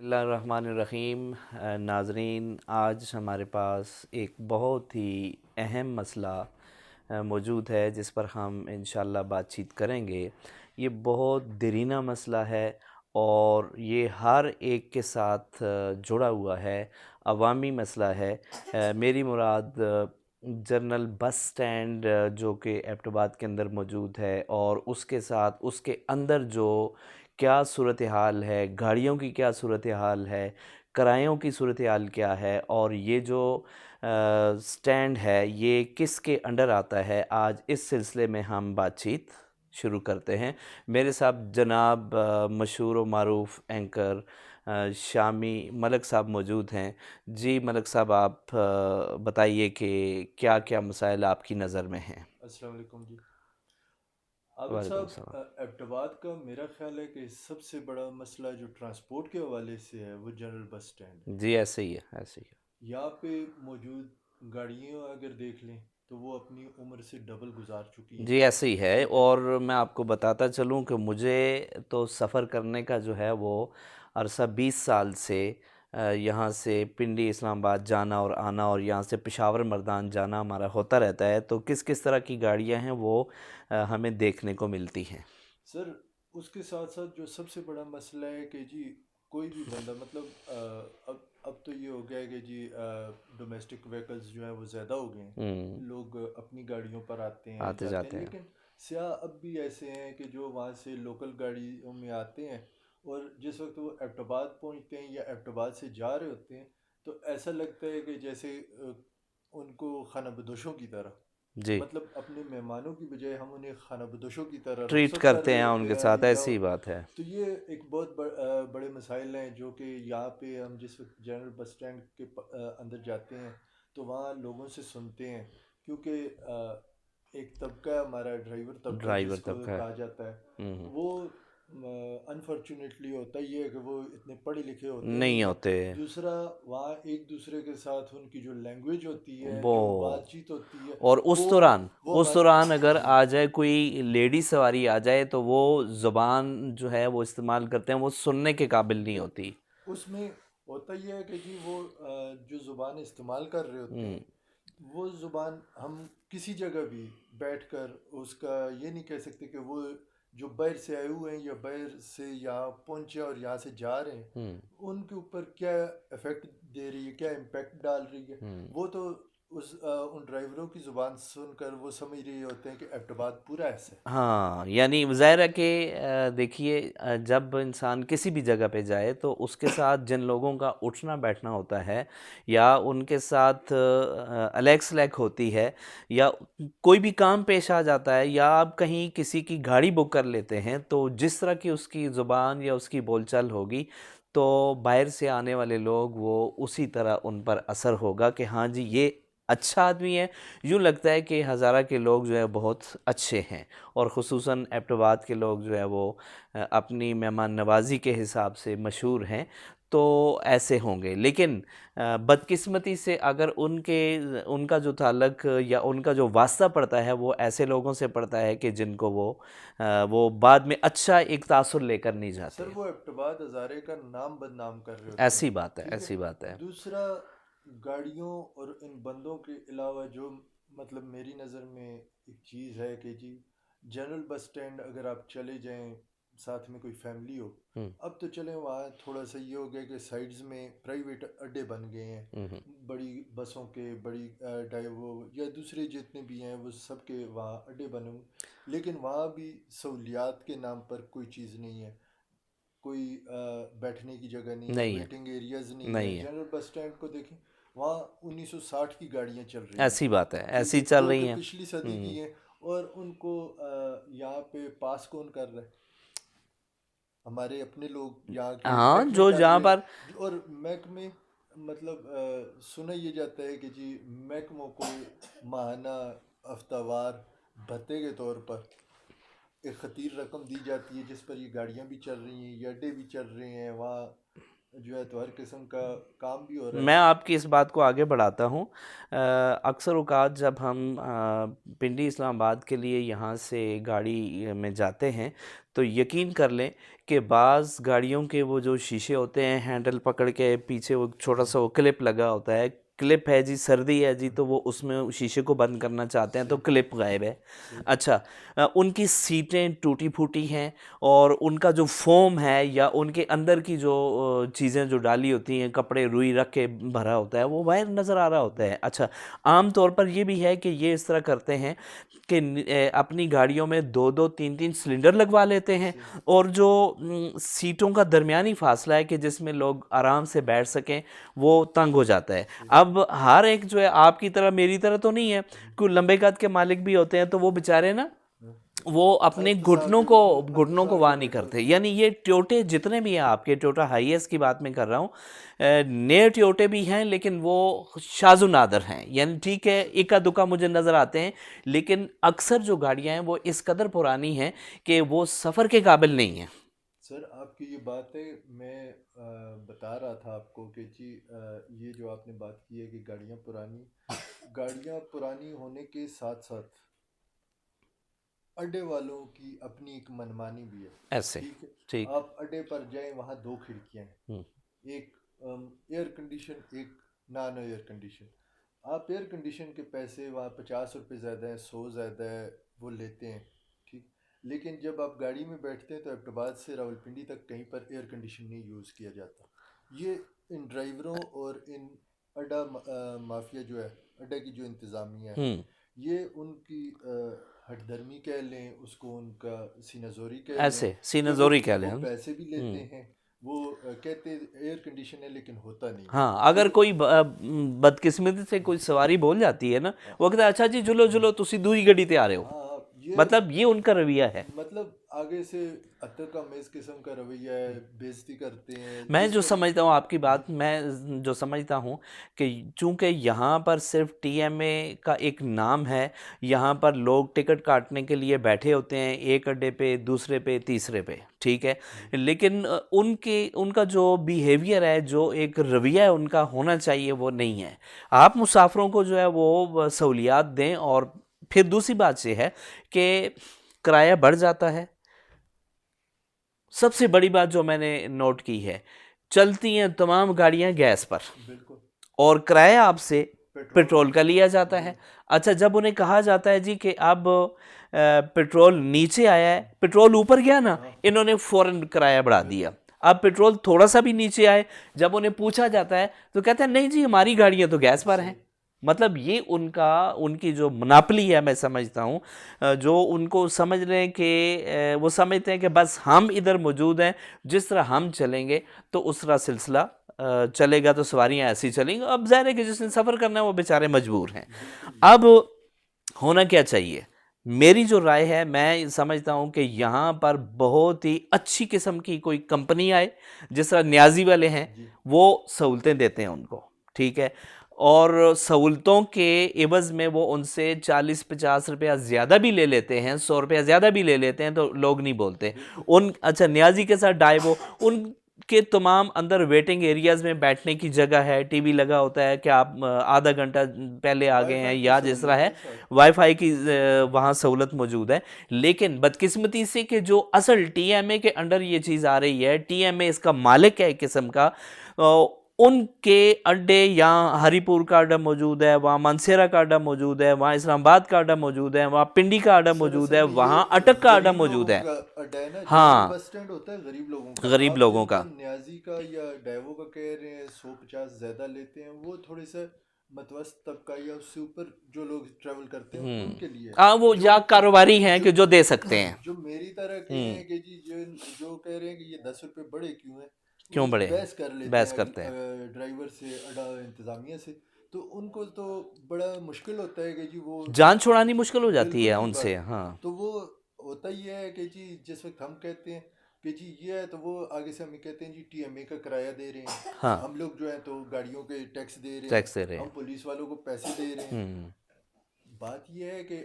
बिस्मिल्लाहिर्रहमानिर्रहीम। नाज़रीन, आज हमारे पास एक बहुत ही अहम मसला मौजूद है जिस पर हम इंशाअल्लाह बातचीत करेंगे। ये बहुत देरीना मसला है और ये हर एक के साथ जुड़ा हुआ है, अवामी मसला है। मेरी मुराद जनरल बस स्टैंड जो कि एबटाबाद के अंदर मौजूद है और उसके साथ उसके अंदर जो क्या सूरत हाल है, गाड़ियों की क्या सूरत हाल है, किरायों की सूरत हाल क्या है और ये जो स्टैंड है ये किसके अंडर आता है। आज इस सिलसिले में हम बातचीत शुरू करते हैं। मेरे साथ जनाब मशहूर व मारूफ़ एंकर शामी मलिक साहब मौजूद हैं। जी मलिक साहब, आप बताइए कि क्या-क्या मसाइल आपकी नज़र में हैं? अस्सलाम वालेकुम जी। आबिद वालेकुम साहब, सलाम। एबटाबाद का मेरा ख्याल है कि सबसे बड़ा मसला जो ट्रांसपोर्ट के हवाले से है वो जनरल बस स्टैंड है। जी, ऐसे ही है, ऐसे ही है। यहाँ पे मौजूद गाड़ियाँ अगर देख लें तो वो अपनी उम्र से डबल गुजार चुकी हैं। जी, ऐसे ही है ठीक है। और मैं आपको बताता चलूँ कि मुझे तो सफ़र करने का जो है वो अरसा 20 साल से यहाँ से पिंडी इस्लामाबाद जाना और आना और यहाँ से पेशावर मर्दान जाना हमारा होता रहता है। तो किस-किस तरह की गाड़ियाँ हैं वो हमें देखने को मिलती हैं। सर, उसके साथ साथ जो सबसे बड़ा मसला है कि जी कोई भी बंदा मतलब अब तो ये हो गया है कि जी डोमेस्टिक व्हीकल्स जो हैं वो ज़्यादा हो गए हुँ, हैं। लोग अपनी गाड़ियों पर आते हैं जाते हैं, आते-जाते हैं। लेकिन सियाह अब भी ऐसे हैं कि जो वहाँ से लोकल गाड़ियों में आते हैं और जिस वक्त वो एबटाबाद पहुँचते हैं या एबटाबाद से जा रहे होते हैं तो ऐसा लगता है कि जैसे उनको खानाबदोशों की तरह, जी, मतलब अपने मेहमानों की बजाय हम उन्हें खानाबदोशों की तरह ट्रीट रुखसत कर करते रहे हैं होते उनके हैं साथ, या ऐसी ही बात है। तो ये एक बहुत बड़े मसाइल हैं जो कि यहाँ पे हम जिस वक्त जनरल बस स्टैंड के अंदर जाते हैं तो वहाँ लोगों से सुनते हैं, क्योंकि एक तबका है हमारा ड्राइवर तबका ड्राइवर जिसको तबका है। कहा जाता है। हुँ, हुँ। वो अनफॉर्चुनेटली होता ये है कि वो इतने पढ़े लिखे होते नहीं नहीं है। होते। दूसरा, वहाँ एक दूसरे के साथ उनकी जो लैंग्वेज होती है, वो जो बातचीत होती है, और वो वो उस दौरान हमारे अगर जी। आ जाए कोई लेडी सवारी आ जाए तो वो ज़ुबान जो है वो इस्तेमाल करते हैं, वो सुनने के काबिल नहीं बिल्कुल। होती। उसमें होता यह है कि जी वो जो ज़ुबान इस्तेमाल कर रहे होते हुँ, हैं वो ज़ुबान हम किसी जगह भी बैठकर उसका ये नहीं कह सकते कि वो जो बाहर से आए हुए हैं या बाहर से यहाँ पहुँचे और यहाँ से जा रहे हैं हुँ, उनके ऊपर क्या इफ़ेक्ट दे रही है, क्या इम्पेक्ट डाल रही है। हुँ। वो तो उन ड्राइवरों की ज़ुबान सुनकर वो समझ रहे होते हैं कि एबटाबाद पूरा ऐसा है। हाँ, यानी ज़ाहिर है कि देखिए, जब इंसान किसी भी जगह पे जाए तो उसके साथ जिन लोगों का उठना-बैठना होता है या उनके साथ अलैक-सलैक होती है या कोई भी काम पेश आ जाता है या आप कहीं किसी की गाड़ी बुक कर लेते हैं, तो जिस तरह की उसकी ज़ुबान या उसकी बोलचाल होगी, तो बाहर से आने वाले लोग वो उसी तरह उन पर असर होगा कि हाँ जी, ये अच्छा आदमी है। यूँ लगता है कि हज़ारा के लोग जो है बहुत अच्छे हैं। और ख़ुसूसन एबटाबाद के लोग जो है वो अपनी मेहमान नवाज़ी के हिसाब से मशहूर हैं, तो ऐसे होंगे। लेकिन बदकिस्मती से अगर उनका जो ताल्लुक या उनका जो वास्ता पड़ता है वो ऐसे लोगों से पड़ता है कि जिनको वो बाद में अच्छा एक तासुर लेकर नहीं सर, जाते। वो एबटाबाद हज़ारे का नाम बदनाम कर रहे होते ऐसी हैं। बात है, ठीक है। ऐसी बात है। दूसरा, गाड़ियों और इन बंदों के अलावा जो मतलब मेरी नज़र में एक चीज़ है कि जी जनरल बस स्टैंड अगर आप चले जाएं साथ में कोई फैमिली हो, हुँ, अब तो चलें वहाँ थोड़ा सा ये हो गया कि साइड्स में प्राइवेट अड्डे बन गए हैं। हुँ, हुँ। बड़ी बसों के, बड़ी डाइवो या दूसरे जितने भी हैं वो सबके वहाँ अड्डे बने हुए, लेकिन वहाँ भी सहूलियात के नाम पर कोई चीज़ नहीं है। कोई बैठने की जगह नहीं है, नहीं है, वेटिंग एरियाज नहीं है। नहीं है। जनरल बस स्टैंड को देखें, वहाँ 1960 की गाड़ियाँ चल रही हैं। ऐसी बात है, ठीक ऐसी है, चल जो रही कि हैं। पिछली सदी हुँ, की हुँ। हैं। और उनको यहाँ पे पास कौन कर रहा है? हमारे अपने लोग यहाँ के हाँ, महकमे जो कर जहाँ रहे पर हैं। और महकमे मतलब सुना ये जाता है कि जी महकमों को माहाना हफ्तावार भत्ते के तौर पर एक खतीर रकम दी जाती है जिस पर ये गाड़ियाँ भी चल रही हैं, ये अड्डे भी चल रहे हैं। वहाँ जो है तो हर किस्म का काम भी हो रहा मैं है। आपकी इस बात को आगे बढ़ाता हूँ। अक्सर औक़ात जब हम पिंडी इस्लामाबाद के लिए यहाँ से गाड़ी में जाते हैं, तो यकीन कर लें कि बाज़ गाड़ियों के वो जो शीशे होते हैं, हैंडल पकड़ के पीछे वो जी। छोटा-सा वो क्लिप लगा होता है। क्लिप है जी, सर्दी है जी, हाँ, तो वो उसमें शीशे को बंद करना चाहते हैं, तो सही, क्लिप गायब है। सही। अच्छा, उनकी सीटें टूटी-फूटी हैं और उनका जो फ़ोम है या उनके अंदर की जो चीज़ें जो डाली होती हैं, कपड़े रुई रख के भरा होता है, वो बाहर नज़र आ रहा होता है। अच्छा, आम तौर पर ये भी है कि ये इस तरह करते हैं कि अपनी गाड़ियों में 2-2 3-3 सिलेंडर लगवा लेते हैं सही, और जो सीटों का दरमियानी फ़ासला है कि जिसमें लोग आराम से बैठ सकें, वो तंग हो जाता है। सही। अब हर एक जो है आपकी तरह मेरी तरह तो नहीं है, हुँ, कोई लंबे कद के मालिक भी होते हैं, तो वो बेचारे ना हाँ। वो हर अपने फंसा के हर घुटनों को फंसा के वार नहीं बैठा करते। होता यानी ये टोयोटे जितने भी हैं आपके, टोयोटा हाईएस की बात मैं कर रहा हूँ, नए टोयोटे भी हैं लेकिन वो शाज़ नादर हैं। यानी ठीक है, है। इक्का दुक्का मुझे नज़र आते हैं, लेकिन अक्सर जो गाड़ियाँ हैं वो इस कदर पुरानी हैं कि वो सफ़र के काबिल नहीं हैं। सर आपकी ये बातें मैं बता रहा था आपको कि जी ये जो आपने बात की है कि गाड़ियाँ पुरानी होने के साथ साथ अड्डे वालों की अपनी एक मनमानी भी है। ऐसे, ठीक है। ठीक। आप अड्डे पर जाएं, वहाँ दो खिड़कियां हुँ, हैं, एक एयर कंडीशन, एक नॉन एयर कंडीशन। आप एयर कंडीशन के पैसे वहाँ 50 रुपये ज़्यादा है, 100 ज़्यादा है, वो लेते हैं। ठीक। लेकिन जब आप गाड़ी में बैठते हैं तो अब्टाबाद से रावलपिंडी तक कहीं पर एयर कंडीशन नहीं यूज़ किया जाता। ये इन ड्राइवरों और इन माफिया जो है, अड्डा की जो इंतज़ामिया है, हुँ, ये उनकी हठधर्मी कह लें उसको, उनका सीनाजोरी कह लें, ऐसे कि वो सीनाज़ोरी कह लें वो हम। पैसे भी लेते हुँ। हैं। वो कहते एयर कंडीशन है लेकिन होता नहीं है। हाँ, अगर फिर कोई बदकिस्मती से कोई सवारी बोल जाती है ना, हाँ, वो कहता है अच्छा जी जुलो जुलो तुसी दूई गड्डी ते आ रहे हो। हाँ, ये मतलब ये उनका रवैया है। मतलब आगे से अत्तर का मेज किस्म का रवैया है, बेइज्जती करते हैं मैं जिस जो वक्त। समझता हूँ आपकी जी। बात, मैं जो समझता हूँ कि चूँकि यहाँ पर सिर्फ टीएमए का एक नाम है, यहाँ पर लोग टिकट काटने के लिए बैठे होते हैं एक अड्डे पे, दूसरे पे, तीसरे पे, ठीक है। जी। लेकिन उनका जो बिहेवियर है, जो एक रवैया है उनका होना चाहिए, वो नहीं है। आप मुसाफिरों को जो है वो सहूलियात दें। और फिर दूसरी बात ये है कि किराया बढ़ जाता है। सबसे बड़ी बात जो मैंने नोट की है, चलती हैं तमाम गाड़ियां गैस पर बिल्कुल। और किराया आपसे पेट्रोल का। पेट्रोल का लिया जाता जी। है। अच्छा, जब उन्हें कहा जाता है जी कि अब पेट्रोल नीचे आया है, पेट्रोल ऊपर गया ना, हाँ। इन्होंने फ़ौरन किराया बढ़ा दिया। बिल्कुल। अब पेट्रोल थोड़ा सा भी नीचे आए, जब उन्हें पूछा जाता है तो कहते हैं नहीं जी हमारी गाड़ियां तो गैस पर हैं। सही। मतलब ये उनका उनकी जो मोनोपोली है, मैं समझता हूँ, जो उनको समझ रहे हैं कि वो समझते हैं कि बस हम इधर मौजूद हैं, जिस तरह हम चलेंगे तो उस तरह सिलसिला चलेगा, तो सवारियां ऐसी चलेंगी। अब ज़ाहिर है कि जिसने सफ़र करना है वो बेचारे मजबूर हैं। बिल्कुल। अब होना क्या चाहिए, मेरी जो राय है, मैं समझता हूँ कि यहाँ पर बहुत ही अच्छी किस्म की कोई कंपनी आए, जिस तरह न्याजी वाले हैं, जी। वो सहूलतें देते हैं उनको, ठीक है। और सहूलतों के एवज़ में वो उनसे 40-50 रुपया ज़्यादा भी ले लेते हैं, 100 रुपया ज़्यादा भी ले लेते हैं, तो लोग नहीं बोलते। बिल्कुल। उन अच्छा, न्याजी के साथ डाइवो, उनके तमाम अंदर वेटिंग एरियाज़ में बैठने की जगह है, टीवी लगा होता है कि आप आधा घंटा पहले आ गए हैं वाईफाई की या जिस तरह सहूलियत है, है साथ। वाईफाई की वहाँ सहूलत मौजूद है। लेकिन बदकिस्मती से कि जो असल टीएमए के अंडर ये चीज़ आ रही है, टीएमए इसका मालिक है एक किस्म का, उनके अड्डे यहाँ हरीपुर का अड्डा मौजूद है, वहाँ मानसेरा का अड्डा मौजूद है, वहाँ इस्लामाबाद का अड्डा मौजूद है, वहाँ पिंडी का अड्डा सर मौजूद असल है, में ये वहाँ अटक का अड्डा गरीब मौजूद लोगों है। का अड्डा है ना, जैसे हाँ, बस स्टैंड होता है गरीब लोगों का। गरीब आप लोगों जिनको का। न्याजी का या डाइवो का कह रहे हैं 150 ज्यादा लेते हैं, वो थोड़े से मतवस्त तबका या उससे ऊपर जो लोग ट्रेवल करते हैं उनके लिए है। हाँ, वो जो या कारोबारी हैं जो कि जो दे सकते हैं। जो मेरी तरह के हम्म, हैं कि जी जो जो कह रहे हैं कि ये 10 रुपए बढ़े क्यों हैं, वो क्यों बड़े हैं, बहस कर लेते बहस हैं करते हैं। ड्राइवर से, अड्डा इंतजामिया से। तो उनको तो बड़ा मुश्किल होता है कि जी वो जान छुड़ानी मुश्किल हो जाती बिल्कुल है सही उनसे। बात है। हाँ। तो वो होता ही है कि जी जिस वक्त हम कहते हैं कि जी ये है, तो वो आगे से हमें कहते हैं जी टीएमए का किराया दे रहे हैं, हाँ, हम लोग जो है तो गाड़ियों के टैक्स दे रहे हैं, टैक्स दे रहे हम हैं। पुलिस वालों को पैसे दे रहे हैं। हम्म। बात ये है कि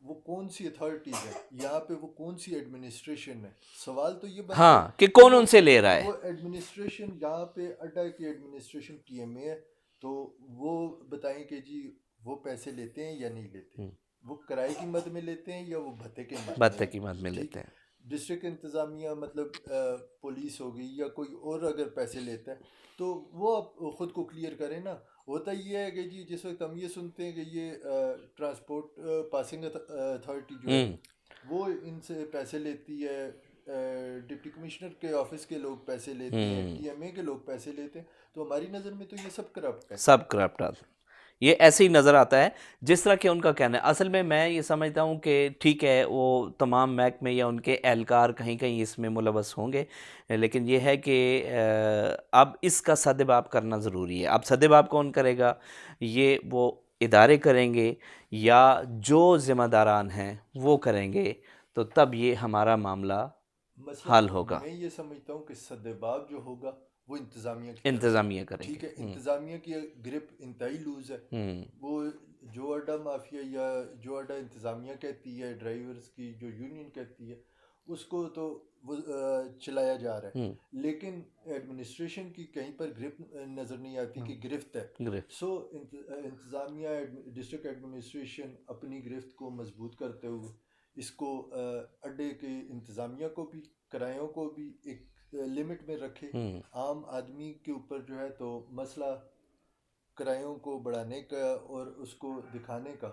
वो कौन सी अथॉरिटीज़ है, यहाँ पे वो कौन सी एडमिनिस्ट्रेशन है। सवाल तो ये बनता है हाँ, कि कि कौन उनसे ले रहा वो है। एडमिनिस्ट्रेशन यहाँ पे अड्डा की एडमिनिस्ट्रेशन टीएमए है, तो वो बताएं कि जी वो पैसे लेते हैं या नहीं लेते, वो किराए की मद में लेते हैं या वो भत्ते के मद में भत्ते है। की मद में ठीक लेते है। हैं। डिस्ट्रिक्ट इंतज़ामिया मतलब पुलिस हो गई या कोई और अगर पैसे लेता है तो वो अब ख़ुद को क्लियर करें ना। होता ये है कि जी जिस वक्त हम ये सुनते हैं कि ये ट्रांसपोर्ट पासिंग अथॉरिटी जो है हम्म। वो इनसे पैसे लेती है, डिप्टी कमिश्नर के ऑफिस के लोग पैसे लेते हैं, हम्म। टीएमए के लोग पैसे लेते हैं, तो हमारी नज़र में तो ये सब करप्ट है। सब करप्ट आदमी, ये ऐसे ही नज़र आता है जिस तरह के उनका कहना है। असल में मैं ये समझता हूँ कि ठीक है, वो तमाम महकमे या उनके एहलकार कहीं कहीं इसमें मुलवस होंगे, लेकिन ये है कि अब इसका सद्भाव करना ज़रूरी है। अब सद्भाव कौन करेगा? ये वो इदारे करेंगे या जो ज़िम्मेदारान हैं वो करेंगे, तो तब ये हमारा मामला मसलन हल होगा। मैं ये समझता हूँ कि सद्भाव जो होगा वो इंतज़ामिया की तरफ से इंतज़ामिया होगा। करेंगे। ठीक है, इंतज़ामिया की ग्रिप इंतहाई लूज़ है। हम्म। वो जो अड्डा माफिया या जो अड्डा इंतज़ामिया कहती है, ड्राइवर्स की जो यूनियन कहती है, उसको तो वो चलाया जा रहा हम्म। है, लेकिन एडमिनिस्ट्रेशन की कहीं पर ग्रिप नज़र नहीं आती कि गिरफ्त है। ग्रेट। सो इंतज़ामिया डिस्ट्रिक्ट एडमिनिस्ट्रेशन अपनी गिरफ्त को मजबूत करते हुए इसको अड्डे के इंतज़ामिया को भी, किरायों को भी एक लिमिट में रखे। हम्म। आम आदमी के ऊपर जो है तो मसला किरायों को बढ़ाने का और उसको दिखाने का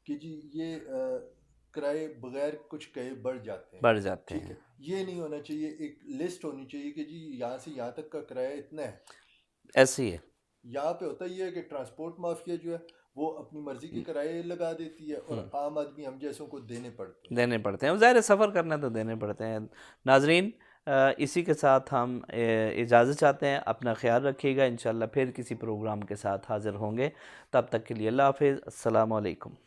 कि जी ये किराए बगैर कुछ कहे बढ़ जाते हैं। बढ़ जाते ठीक है, हैं। ये नहीं होना चाहिए, एक लिस्ट होनी चाहिए कि जी यहाँ से यहाँ तक का किराया इतना है। ऐसे ही है। यहाँ पे होता ये है कि ट्रांसपोर्ट माफिया जो है वो अपनी मर्जी के किराए लगा देती है और आम आदमी हम जैसों को देने पड़ते हैं। देने पड़ते हैं, ज़ाहिर है सफ़र करना तो देने पड़ते हैं। नाजरीन, इसी के साथ हम इजाज़त चाहते हैं। अपना ख्याल रखिएगा, इंशाल्लाह फिर किसी प्रोग्राम के साथ हाज़िर होंगे। तब तक के लिए अल्लाह हाफ़िज़, अस्सलामु अलैकुम।